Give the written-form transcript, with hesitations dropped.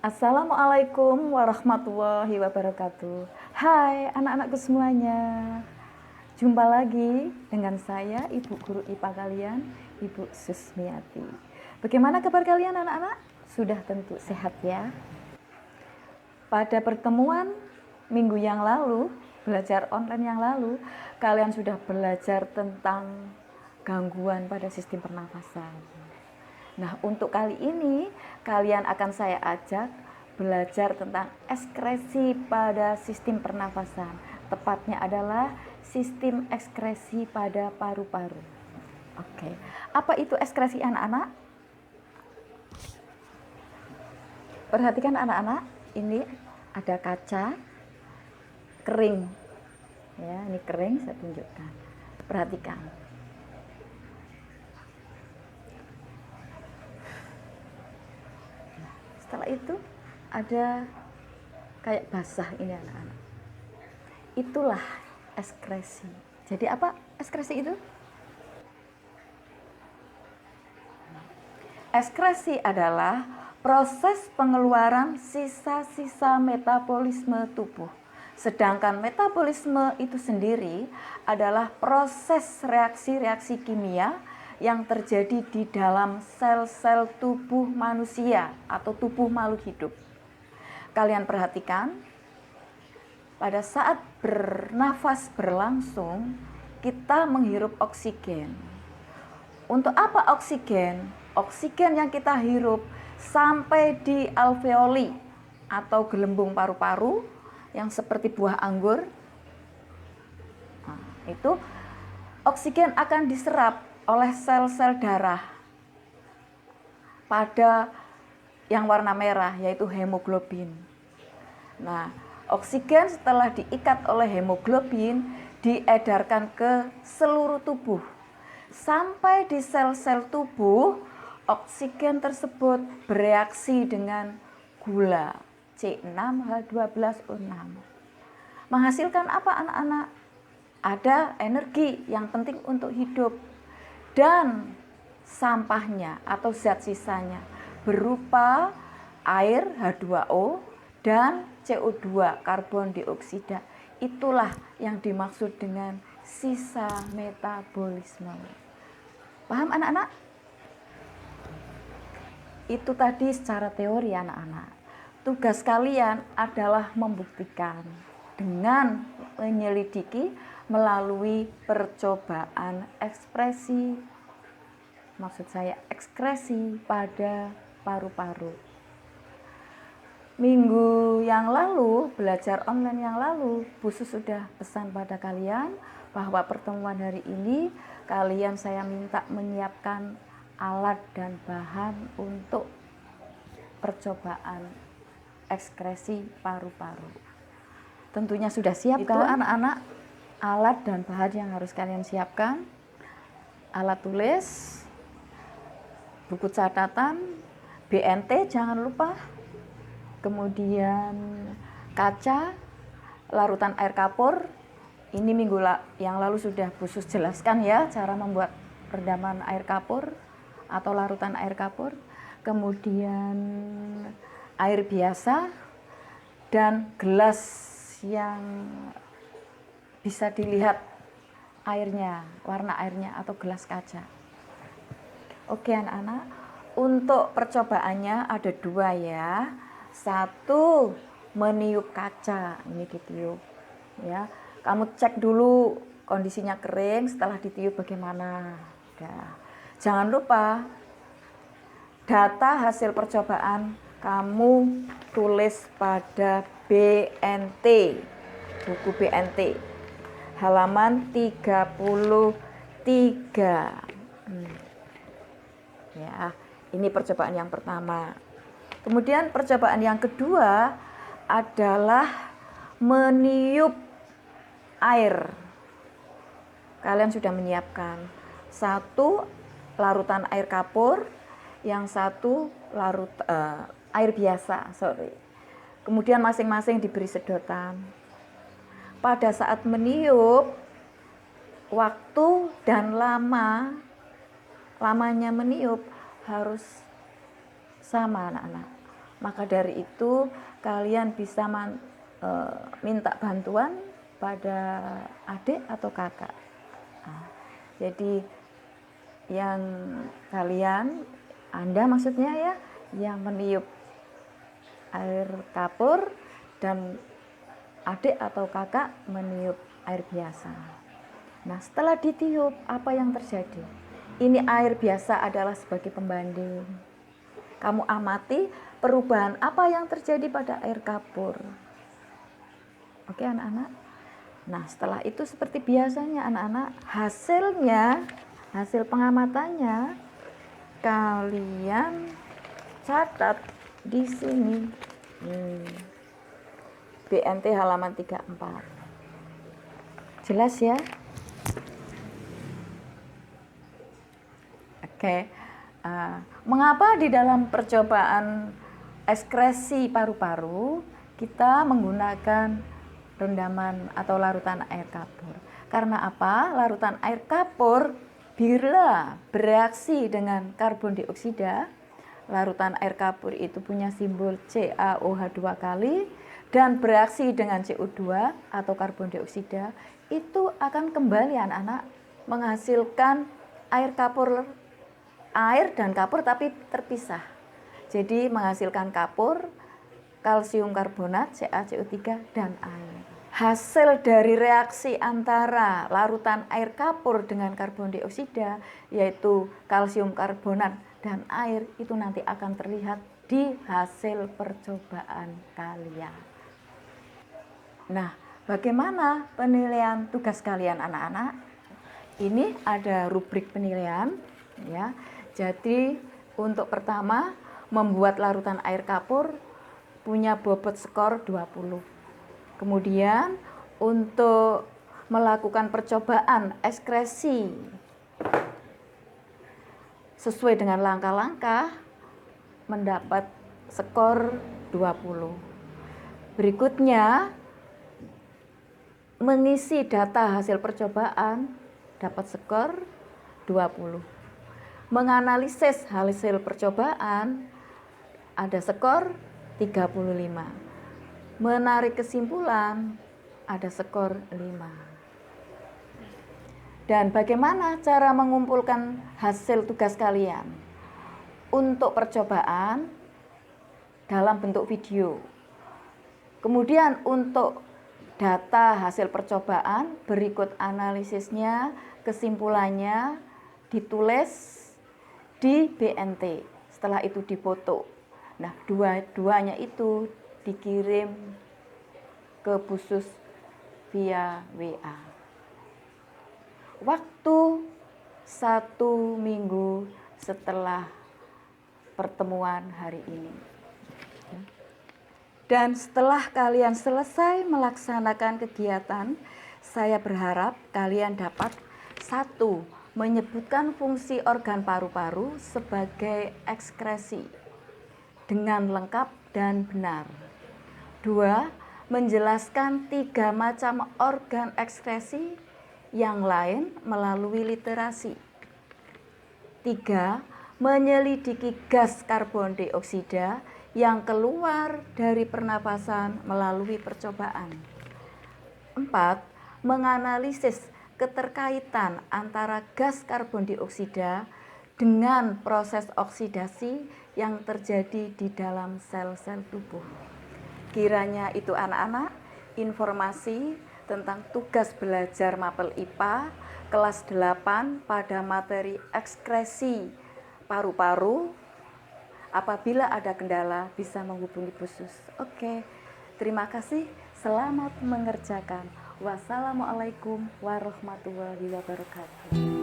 Assalamualaikum warahmatullahi wabarakatuh. Hai anak-anakku semuanya. Jumpa lagi dengan saya, Ibu Guru IPA kalian, Ibu Susmiati. Bagaimana kabar kalian anak-anak? Sudah tentu sehat ya. Pada pertemuan minggu yang lalu, belajar online yang lalu, kalian sudah belajar tentang gangguan pada sistem pernafasan. Nah, untuk kali ini kalian akan saya ajak belajar tentang ekskresi pada sistem pernafasan. Tepatnya adalah sistem ekskresi pada paru-paru. Oke, apa itu ekskresi anak-anak? Perhatikan anak-anak, ini ada kaca kering. Ya, ini kering, saya tunjukkan. Perhatikan. Setelah itu ada kayak basah ini anak-anak. Itulah ekskresi. Jadi apa ekskresi itu? Ekskresi adalah proses pengeluaran sisa-sisa metabolisme tubuh. Sedangkan metabolisme itu sendiri adalah proses reaksi-reaksi kimia yang terjadi di dalam sel-sel tubuh manusia atau tubuh makhluk hidup. Kalian perhatikan, pada saat bernafas berlangsung, kita menghirup oksigen. Untuk apa oksigen? Oksigen yang kita hirup sampai di alveoli atau gelembung paru-paru yang seperti buah anggur. Nah, itu oksigen akan diserap oleh sel-sel darah pada yang warna merah, yaitu hemoglobin. Nah, oksigen setelah diikat oleh hemoglobin diedarkan ke seluruh tubuh. Sampai di sel-sel tubuh, oksigen tersebut bereaksi dengan gula C6H12O6. Menghasilkan apa anak-anak? Ada energi yang penting untuk hidup. Dan sampahnya atau zat sisanya berupa air H2O dan CO2 karbon dioksida. Itulah yang dimaksud dengan sisa metabolisme. Paham anak-anak? Itu tadi secara teori anak-anak. Tugas kalian adalah membuktikan dengan menyelidiki melalui percobaan ekspresi, maksud saya ekskresi pada paru-paru. Minggu yang lalu, belajar online yang lalu, Bu Sus sudah pesan pada kalian bahwa pertemuan hari ini kalian saya minta menyiapkan alat dan bahan untuk percobaan ekskresi paru-paru. Tentunya sudah siap kan? Itu anak-anak, alat dan bahan yang harus kalian siapkan. Alat tulis, buku catatan, BNT jangan lupa. Kemudian kaca, larutan air kapur. Ini minggu yang lalu sudah Bu Sus jelaskan ya cara membuat redaman air kapur atau larutan air kapur. Kemudian air biasa dan gelas yang bisa dilihat airnya, warna airnya atau gelas kaca. Oke anak-anak, untuk percobaannya ada dua ya. Satu, meniup kaca, ini ditiup ya. Kamu cek dulu kondisinya kering, setelah ditiup bagaimana. Nah, jangan lupa data hasil percobaan kamu tulis pada BNT, buku BNT, halaman 33. Ya, ini percobaan yang pertama. Kemudian percobaan yang kedua adalah meniup air. Kalian sudah menyiapkan satu larutan air kapur, yang satu air biasa, Kemudian masing-masing diberi sedotan. Pada saat meniup, waktu dan lamanya meniup harus sama anak-anak. Maka dari itu kalian bisa minta bantuan pada adik atau kakak. Nah, jadi yang kalian, Anda maksudnya ya, yang meniup air kapur dan adik atau kakak meniup air biasa. Nah, setelah ditiup, apa yang terjadi? Ini air biasa adalah sebagai pembanding. Kamu amati perubahan apa yang terjadi pada air kapur. Oke anak-anak? Nah, setelah itu seperti biasanya anak-anak, hasil pengamatannya kalian catat di sini. BNT halaman 34. Jelas ya? Oke. Mengapa di dalam percobaan ekskresi paru-paru kita menggunakan rendaman atau larutan air kapur? Karena apa? Larutan air kapur bila bereaksi dengan karbon dioksida, larutan air kapur itu punya simbol CaOH 2 kali dan bereaksi dengan CO2 atau karbon dioksida, itu akan kembali anak-anak menghasilkan air dan kapur tapi terpisah. Jadi menghasilkan kapur, kalsium karbonat, CaCO3 dan air. Hasil dari reaksi antara larutan air kapur dengan karbon dioksida, yaitu kalsium karbonat dan air, itu nanti akan terlihat di hasil percobaan kalian. Nah, bagaimana penilaian tugas kalian anak-anak? Ini ada rubrik penilaian ya. Jadi untuk pertama membuat larutan air kapur punya bobot skor 20. Kemudian untuk melakukan percobaan ekskresi sesuai dengan langkah-langkah mendapat skor 20. Berikutnya mengisi data hasil percobaan dapat skor 20. Menganalisis hasil percobaan ada skor 35. Menarik kesimpulan ada skor 5. Dan bagaimana cara mengumpulkan hasil tugas kalian? Untuk percobaan dalam bentuk video. Kemudian untuk data hasil percobaan berikut analisisnya, kesimpulannya ditulis di BNT. Setelah itu difoto. Nah, dua-duanya itu dikirim ke Busus via WA. Waktu 1 minggu setelah pertemuan hari ini. Dan setelah kalian selesai melaksanakan kegiatan, saya berharap kalian dapat 1. Menyebutkan fungsi organ paru-paru sebagai ekskresi dengan lengkap dan benar. 2. Menjelaskan 3 macam organ ekskresi yang lain melalui literasi. 3. Menyelidiki gas karbon dioksida yang keluar dari pernapasan melalui percobaan. 4. Menganalisis keterkaitan antara gas karbon dioksida dengan proses oksidasi yang terjadi di dalam sel-sel tubuh. Kiranya itu anak-anak informasi tentang tugas belajar Mapel IPA kelas 8 pada materi ekskresi paru-paru. Apabila ada kendala bisa menghubungi Busus. Oke, terima kasih. Selamat mengerjakan. Wassalamualaikum warahmatullahi wabarakatuh.